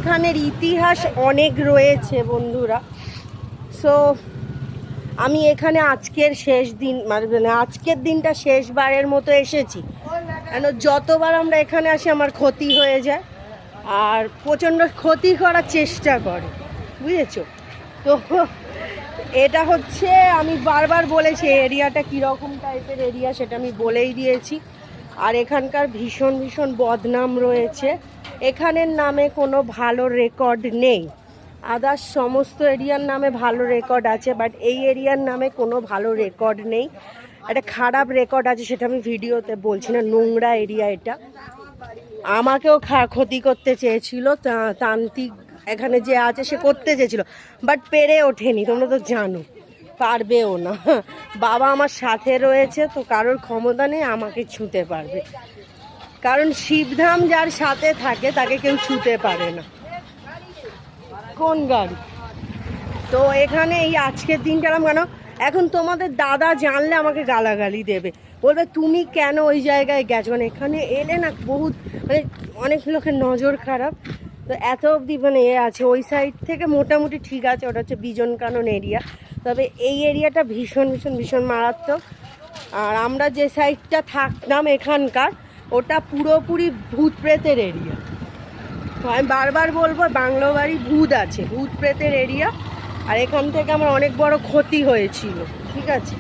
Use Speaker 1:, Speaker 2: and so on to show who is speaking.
Speaker 1: এখানের ইতিহাস অনেক রয়েছে বন্ধুরা। সো আমি এখানে আজকের শেষ দিন মানে আজকের দিনটা শেষবারের মতো এসেছি, কেন যতবার আমরা এখানে আসি আমার ক্ষতি হয়ে যায় আর প্রচণ্ড ক্ষতি করার চেষ্টা করে, বুঝেছো? তো এটা হচ্ছে, আমি বারবার বলেছি এরিয়াটা কীরকম টাইপের এরিয়া সেটা আমি বলেই দিয়েছি। আর এখানকার ভীষণ ভীষণ বদনাম রয়েছে, এখানের নামে কোনো ভালো রেকর্ড নেই। আদার্স সমস্ত এরিয়ার নামে ভালো রেকর্ড আছে, বাট এই এরিয়ার নামে কোনো ভালো রেকর্ড নেই। একটা খারাপ রেকর্ড আছে, সেটা আমি ভিডিওতে বলছি না। নোংরা এরিয়া এটা। আমাকেও ক্ষতি করতে চেয়েছিল তান্ত্রিক, এখানে যে আছে সে করতে চেয়েছিল, বাট পেরে ওঠেনি। তোমরা তো জানো, পারবেও না। বাবা আমার সাথে রয়েছে, তো কারোর ক্ষমতা নেই আমাকে ছুঁতে পারবে, কারণ শিবধাম যার সাথে থাকে তাকে কেউ ছুঁতে পারে না। কোন গাড়ি? তো এখানে এই আজকের দিন গেলাম কেন, এখন তোমাদের দাদা জানলে আমাকে গালাগালি দেবে, বলবে তুমি কেন ওই জায়গায় গেছো। মানে এখানে এলে না বহুত মানে অনেক লোকের নজর খারাপ, তো এত অবধি মানে এ আছে। ওই সাইড থেকে মোটামুটি ঠিক আছে, ওটা হচ্ছে বিজন কানন এরিয়া, তবে এই এরিয়াটা ভীষণ ভীষণ ভীষণ মারাত্মক। আর আমরা যে সাইডটা থাকতাম এখানকার, ওটা পুরোপুরি ভূত প্রেতের এরিয়া। তো আমি বারবার বলবো, বাংলো বাড়ি ভূত আছে, ভূত প্রেতের এরিয়া। আর এখান থেকে আমার অনেক বড় ক্ষতি হয়েছিল, ঠিক আছে?